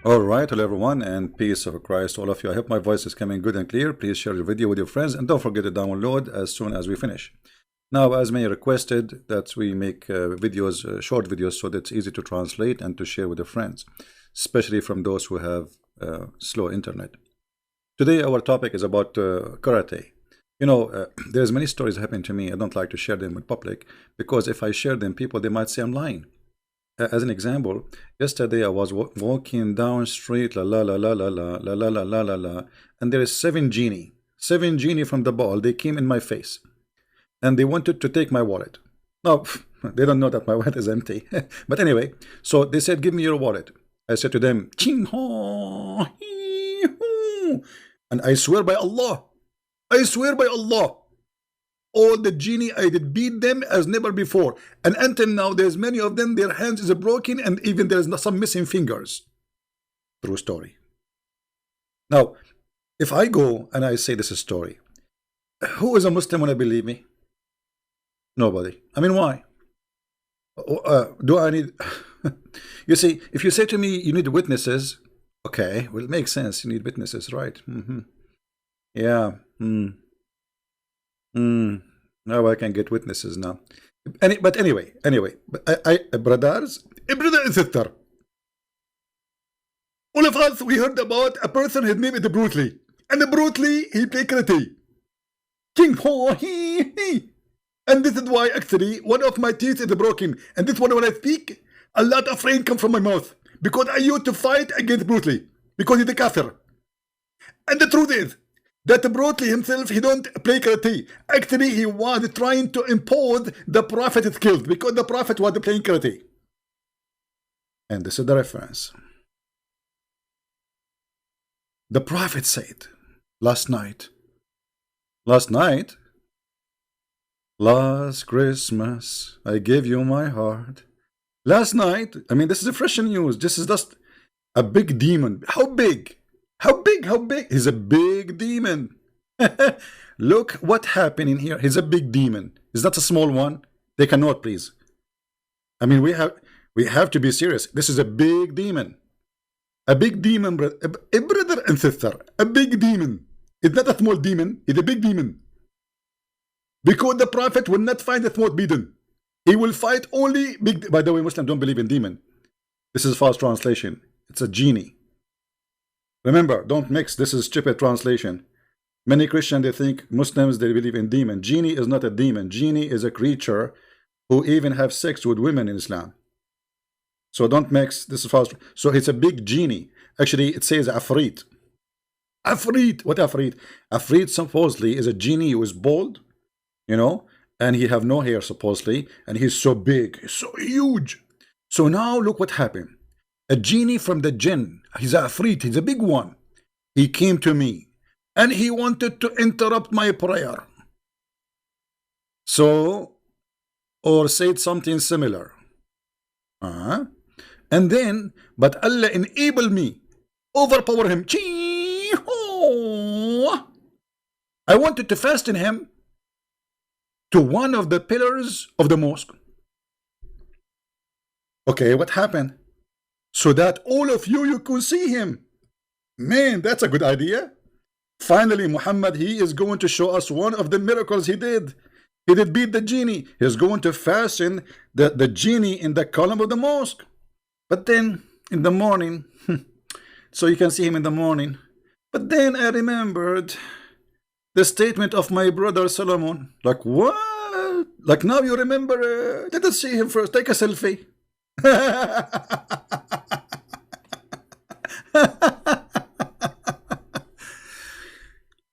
All right, hello everyone, and peace of Christ to all of you. I hope my voice is coming good and clear. Please share the video with your friends and don't forget to download as soon as we finish. Now, as many requested that we make videos, short videos, so that it's easy to translate and to share with your friends, especially from those who have slow internet. Today, our topic is about karate. You know, there's many stories happening to me. I don't like to share them with public because if I share them, people, they might say I'm lying. As an example, yesterday I was walking down street, la la la la la la la la la la la la, and there is seven genie from the ball. They came in my face, and they wanted to take my wallet. No, they don't know that my wallet is empty. But anyway, so they said, "Give me your wallet." I said to them, "Ching ho, hee, hoo." And I swear by Allah, all the genie, I did beat them as never before, and until now there's many of them, their hands is broken, and even there's some missing fingers. True story. Now, if I go and I say this is a story, who is a Muslim wanna believe me? Nobody. I mean, why? Do I need you see, if you say to me you need witnesses, okay, well, it makes sense. You need witnesses, right? Yeah. Now I can get witnesses now. But anyway, brothers and sisters, all of us, we heard about a person, his name is Bruce Lee. And Bruce Lee, he played karate. King ho he. And this is why actually one of my teeth is broken. And this one, when I speak, a lot of rain comes from my mouth. Because I used to fight against Bruce Lee. Because he's a kafir. And the truth is, that Bruce Lee himself, he don't play karate. Actually, he was trying to impose the Prophet's skills because the Prophet was playing karate. And this is the reference. The Prophet said last Christmas, I gave you my heart. Last night, I mean, this is a fresh news. This is just a big demon. How big? How big? He's a big demon. Look what happened in here. He's a big demon. Is that a small one? They cannot, please. I mean, we have to be serious. This is a big demon. A big demon, a brother and sister. A big demon. It's not a small demon. It's a big demon. Because the Prophet will not fight a small demon. He will fight only big. By the way, Muslims don't believe in demon. This is false translation. It's a genie. Remember, don't mix. This is stupid translation. Many Christians, they think Muslims, they believe in demon. Genie is not a demon. Genie is a creature who even have sex with women in Islam. So don't mix. This is false. So it's a big genie. Actually, it says afrit. Afrit. What afrit? Afrit supposedly is a genie who is bald, you know, and he have no hair supposedly, and he's so big, so huge. So now look what happened. A genie from the jinn, he's a afrit, he's a big one. He came to me and he wanted to interrupt my prayer. So, or said something similar. And then, but Allah enabled me, overpower him. I wanted to fasten him to one of the pillars of the mosque. Okay, what happened? So that all of you could see him. Man, that's a good idea. Finally, Muhammad, he is going to show us one of the miracles he did. He did beat the genie. He's going to fasten the genie in the column of the mosque. But then, in the morning, so you can see him in the morning. But then I remembered the statement of my brother Solomon. Like, what? Like, now you remember? Let us see him first. Take a selfie.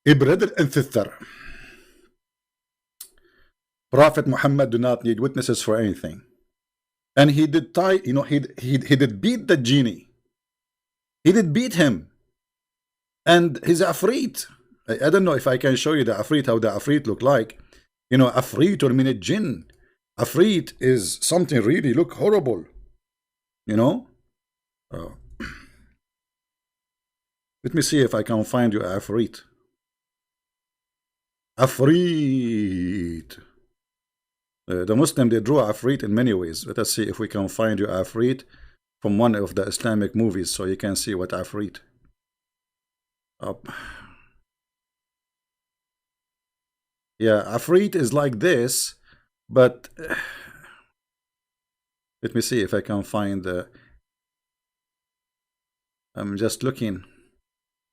A brother and sister, Prophet Muhammad do not need witnesses for anything, and he did tie. You know, he did beat the genie. He did beat him, and he's afraid. I don't know if I can show you the afraid, how the afraid look like. You know, afraid or minute jinn. Afraid is something really look horrible. You know. Let me see if I can find you afraid. Afraid. The Muslim, they draw afraid in many ways. Let us see if we can find you afraid from one of the Islamic movies so you can see what Afrit. Up. Yeah, Afrit is like this, but let me see if I can find the. I'm just looking.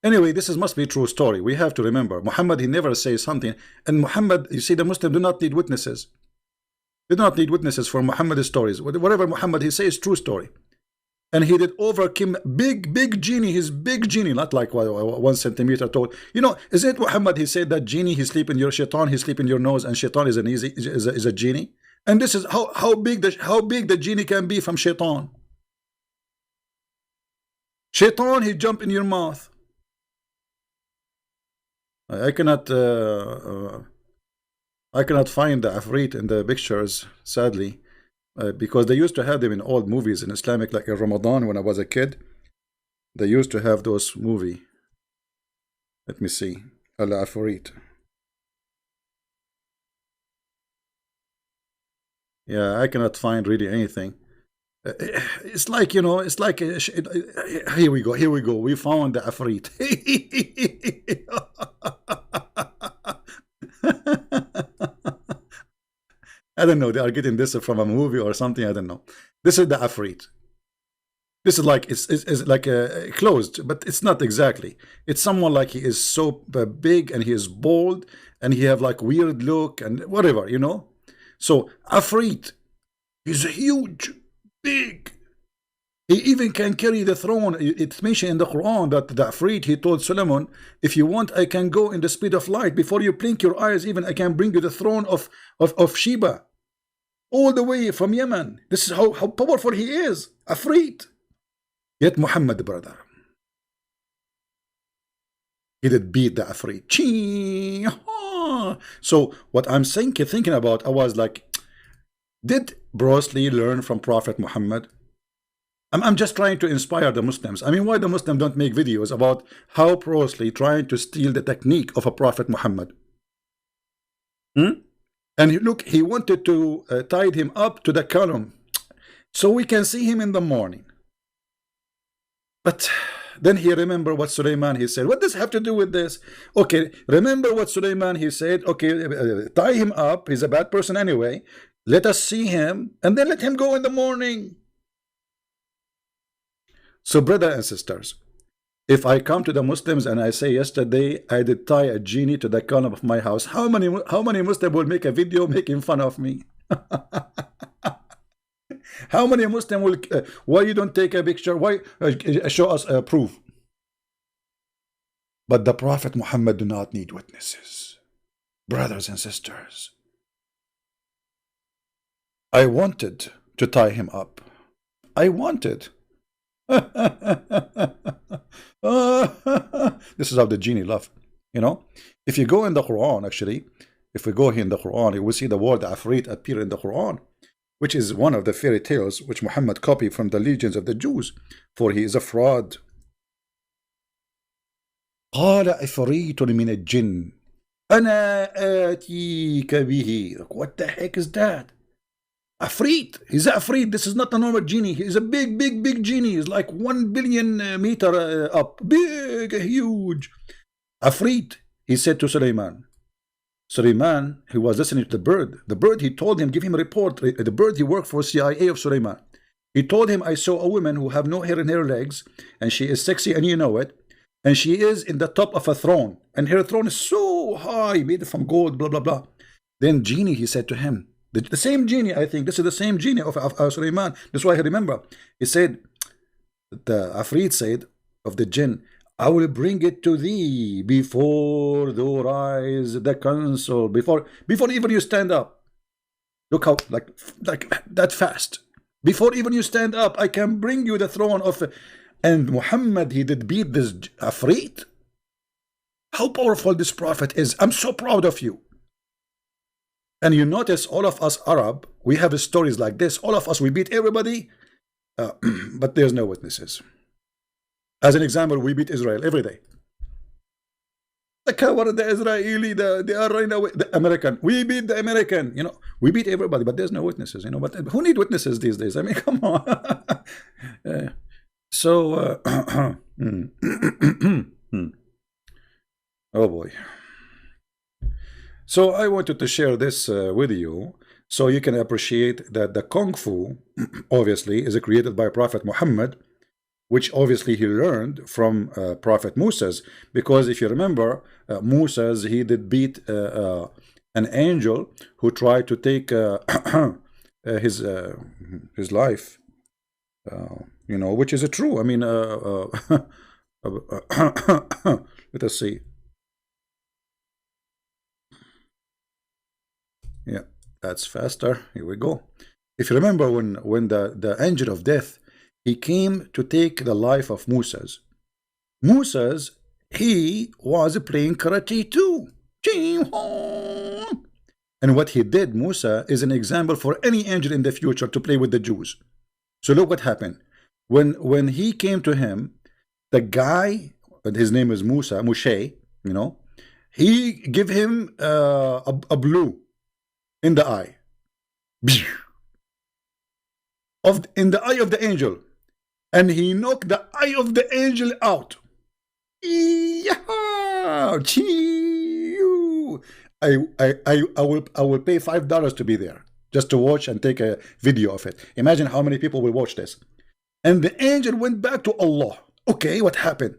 Anyway, this must be a true story. We have to remember, Muhammad, he never says something. And Muhammad, you see, the Muslims do not need witnesses. They do not need witnesses for Muhammad's stories. Whatever Muhammad he says, true story. And he did overcome big genie, his big genie, not like 1 centimeter tall. You know, is it Muhammad he said that genie, he sleep in your shaitan, he sleep in your nose, and shaitan is a genie? And this is how big the genie can be from shaitan. Shaitan, he jump in your mouth. I cannot find the Afrit in the pictures, sadly, because they used to have them in old movies in Islamic, like in Ramadan when I was a kid. They used to have those movie. Let me see, Al Afrit. Yeah, I cannot find really anything. It's like, you know, it's like here we go. We found the Afrit. I don't know. They are getting this from a movie or something. I don't know. This is the Afrit. This is like it's like closed, but it's not exactly. It's someone like he is so big and he is bold and he have like weird look and whatever, you know. So Afrit is huge, big. He even can carry the throne. It's mentioned in the Quran that the Afrit, he told Solomon, if you want, I can go in the speed of light. Before you blink your eyes, even I can bring you the throne of Sheba. All the way from Yemen. This is how powerful he is. Afrit. Yet Muhammad, brother, he did beat the Afrit. So what I'm thinking about, I was like, did Bruce Lee learn from Prophet Muhammad? I'm just trying to inspire the Muslims. I mean, why the Muslims don't make videos about how Bruce Lee trying to steal the technique of a Prophet Muhammad? And look, he wanted to tie him up to the column so we can see him in the morning. But then he remembered what Sulaiman he said. What does it have to do with this? Okay, remember what Sulaiman he said. Okay, tie him up. He's a bad person anyway. Let us see him, and then let him go in the morning. So, brothers and sisters, if I come to the Muslims and I say yesterday I did tie a genie to the column of my house, how many Muslims will make a video making fun of me? How many Muslims will? Why you don't take a picture? Why show us proof? But the Prophet Muhammad do not need witnesses, brothers and sisters. I wanted to tie him up. I wanted. This is how the genie laugh. You know, if you go in the Quran, actually, if we go here in the Quran, you will see the word Afrit appear in the Quran, which is one of the fairy tales which Muhammad copied from the legends of the Jews, for he is a fraud. قال عفريت من الجن أنا آتيك به. What the heck is that? Afrit. He's Afrit. This is not a normal genie. He's a big genie. He's like 1 billion meter up. Big, huge. Afrit. He said to Sulaiman. Sulaiman, he was listening to the bird. The bird, he told him, give him a report. The bird, he worked for CIA of Sulaiman. He told him, I saw a woman who have no hair in her legs, and she is sexy, and you know it. And she is in the top of a throne. And her throne is so high, made from gold, blah, blah, blah. Then genie, he said to him, the same genie, I think, this is the same genie of Sulaiman. That's why I remember. He said, the Afrit said of the jinn, I will bring it to thee before thou rise the council, before even you stand up. Look how, like that fast. Before even you stand up, I can bring you the throne of... And Muhammad, he did beat this Afrit. How powerful this prophet is. I'm so proud of you. And you notice all of us Arab, we have stories like this. All of us, we beat everybody, but there's no witnesses. As an example, we beat Israel every day. The coward, the Israeli, they are running away. The American, we beat the American. You know, we beat everybody, but there's no witnesses. You know, but who need witnesses these days? I mean, come on. Uh, so, oh boy. So I wanted to share this with you so you can appreciate that the Kungfu, obviously, is created by Prophet Muhammad, which obviously he learned from Prophet Moses, because if you remember, Moses, he did beat an angel who tried to take his life, you know, which is true. I mean, let us see. Yeah, that's faster. Here we go. If you remember, when the angel of death, he came to take the life of Moses. Moses, he was playing karate too. And what he did, Musa, is an example for any angel in the future to play with the Jews. So look what happened. When he came to him, the guy, his name is Musa, Moshe, you know, he gave him a blue in the eye. In the eye of the angel. And he knocked the eye of the angel out. I will pay $5 to be there, just to watch and take a video of it. Imagine how many people will watch this. And the angel went back to Allah. Okay, what happened?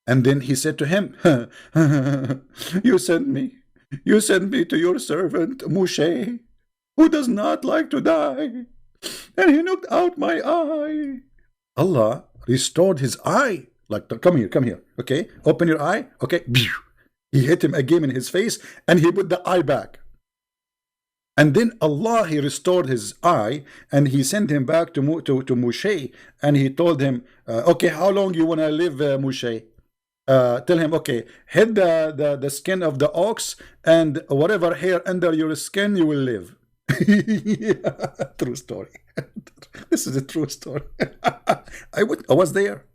And then he said to him, you sent me to your servant Moshe, who does not like to die, and he knocked out my eye. Allah restored his eye. Like, come here, okay, open your eye, okay. He hit him again in his face, and he put the eye back. And then Allah, he restored his eye, and he sent him back to Moshe, and he told him, okay, how long you want to live, Moshe? Tell him, okay, hit the skin of the ox, and whatever hair under your skin, you will live. Yeah, true story. This is a true story. I was there.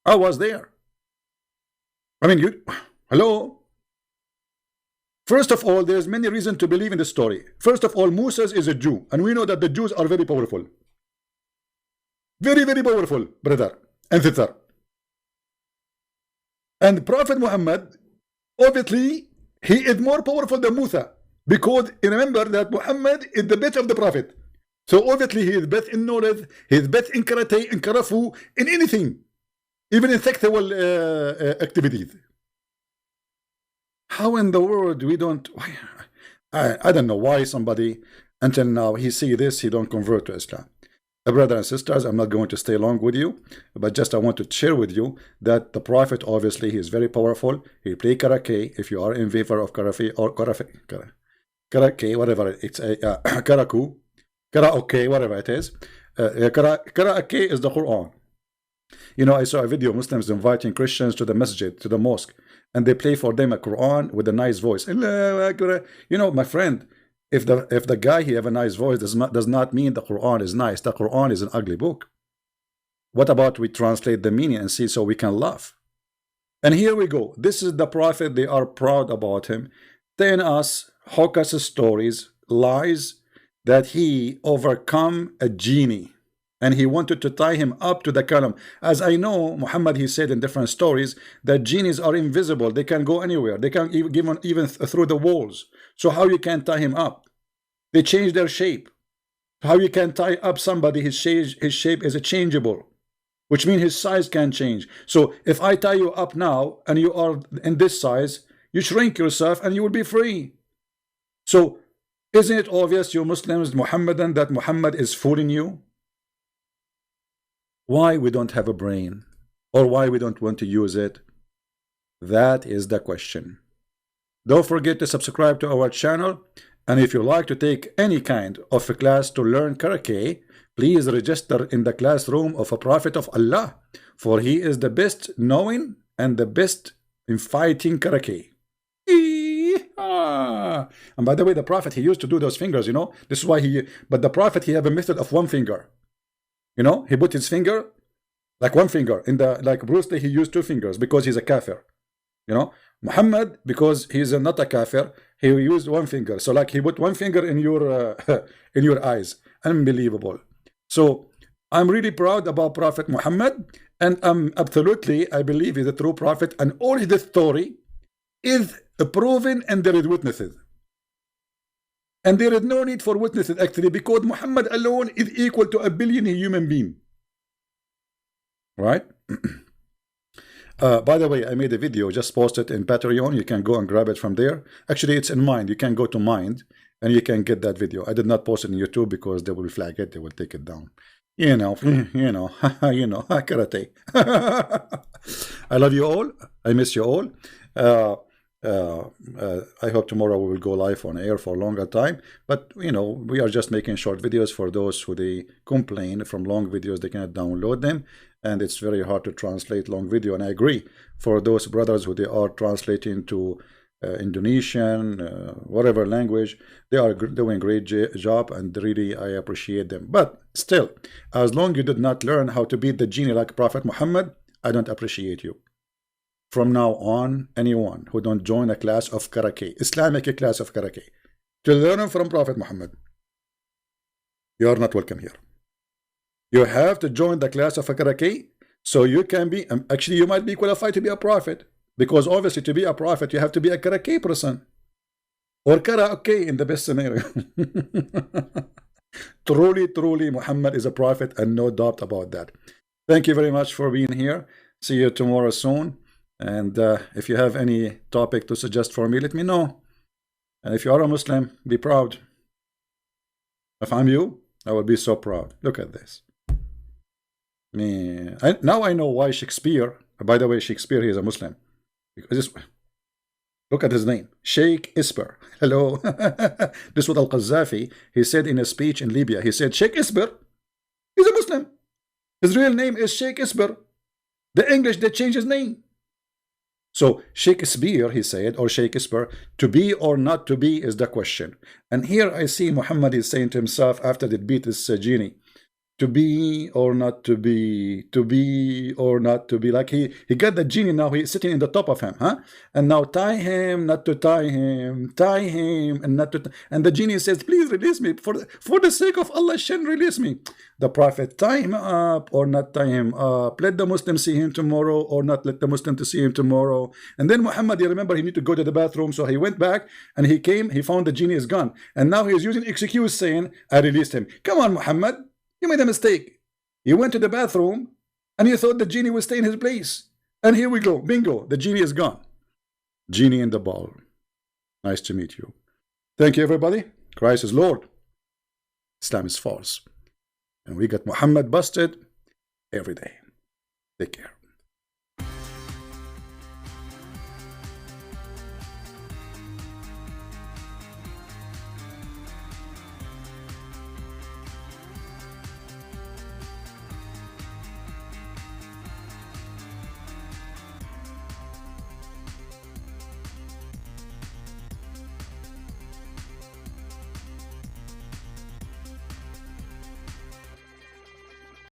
I was there. I mean, hello? First of all, there's many reasons to believe in this story. First of all, Moses is a Jew, and we know that the Jews are very powerful. Very, very powerful, brother and sister. And Prophet Muhammad, obviously, he is more powerful than Musa, because remember that Muhammad is the best of the Prophet. So obviously, he is best in knowledge, he is best in karate, in karafu, in anything, even in sexual activities. How in the world we don't? I don't know why somebody until now he see this, he don't convert to Islam. Brothers and sisters, I'm not going to stay long with you, but just I want to share with you that the Prophet, obviously, he is very powerful. He play karate. If you are in favor of karate or karate, whatever it's karaoke, whatever it is, karaoke is the Quran. You know, I saw a video, Muslims inviting Christians to the masjid, to the mosque, and they play for them a Quran with a nice voice. You know, my friend, if the guy he have a nice voice does not mean the Quran is nice. The Quran is an ugly book. What about we translate the meaning and see so we can laugh? And here we go. This is the Prophet. They are proud about him, telling us hocus stories, lies, that he overcome a genie. And he wanted to tie him up to the column. As I know, Muhammad, he said in different stories that genies are invisible. They can go anywhere. They can even through the walls. So how you can tie him up? They change their shape. How you can tie up somebody, his shape is changeable, which means his size can change. So if I tie you up now and you are in this size, you shrink yourself and you will be free. So isn't it obvious, you Muslims, Muhammadan, that Muhammad is fooling you? Why we don't have a brain, or why we don't want to use it? That is the question. Don't forget to subscribe to our channel, and if you like to take any kind of a class to learn karate, please register in the classroom of a Prophet of Allah, for he is the best knowing and the best in fighting karate. And by the way, the Prophet, he used to do those fingers, you know. This is why but the Prophet, he have a method of one finger. You know, he put his finger, like one finger, like Bruce Lee, he used two fingers because he's a kafir. You know, Muhammad, because he's not a kafir, he used one finger. So like he put one finger in your eyes. Unbelievable. So I'm really proud about Prophet Muhammad, and absolutely, I believe he's a true prophet, and all his story is proven, and there is witnesses. And there is no need for witnesses actually, because Muhammad alone is equal to 1 billion human beings. Right? By the way, I made a video, just posted in Patreon. You can go and grab it from there. Actually, it's in Mind. You can go to Mind and you can get that video. I did not post it on YouTube because they will flag it. They will take it down. You know, karate. I love you all. I miss you all. I hope tomorrow we will go live on air for a longer time, but you know, we are just making short videos for those who they complain from long videos they cannot download them, and it's very hard to translate long video. And I agree, for those brothers who they are translating to Indonesian, whatever language, they are doing great job, and really I appreciate them. But still, as long as you did not learn how to beat the genie like Prophet Muhammad, I don't appreciate you. From now on, anyone who don't join a class of karate, Islamic class of karate, to learn from Prophet Muhammad, you are not welcome here. You have to join the class of karate so you can be, actually you might be qualified to be a prophet, because obviously to be a prophet you have to be a karate person, or karaoke in the best scenario. Truly, Muhammad is a prophet, and no doubt about that. Thank you very much for being here. See you tomorrow soon. And if you have any topic to suggest for me, let me know. And if you are a Muslim, be proud. If I'm you, I will be so proud. Look at this. Now I know why Shakespeare, by the way, Shakespeare, he is a Muslim. Because look at his name, Sheikh Isper. Hello. This was Al-Qaddafi. He said in a speech in Libya, he said, Sheikh Isper, he's a Muslim. His real name is Sheikh Isper. The English, they changed his name. So Shakespeare, he said, or Shakespeare, to be or not to be is the question. And here I see Muhammad is saying to himself after they beat this genie, to be or not to be or not to be. Like he got the genie, now he's sitting in the top of him, huh? And now tie him, not to tie him, and not to. And the genie says, please release me, for the sake of Allah, shouldn't release me. The Prophet, tie him up or not tie him up. Let the Muslim see him tomorrow or not let the Muslim to see him tomorrow. And then Muhammad, you remember, he need to go to the bathroom, so he went back and he came. He found the genie is gone, and now he is using excuse saying, I released him. Come on, Muhammad. You made a mistake. You went to the bathroom and you thought the genie would stay in his place. And here we go. Bingo. The genie is gone. Genie in the ball. Nice to meet you. Thank you, everybody. Christ is Lord. Islam is false. And we got Muhammad busted every day. Take care.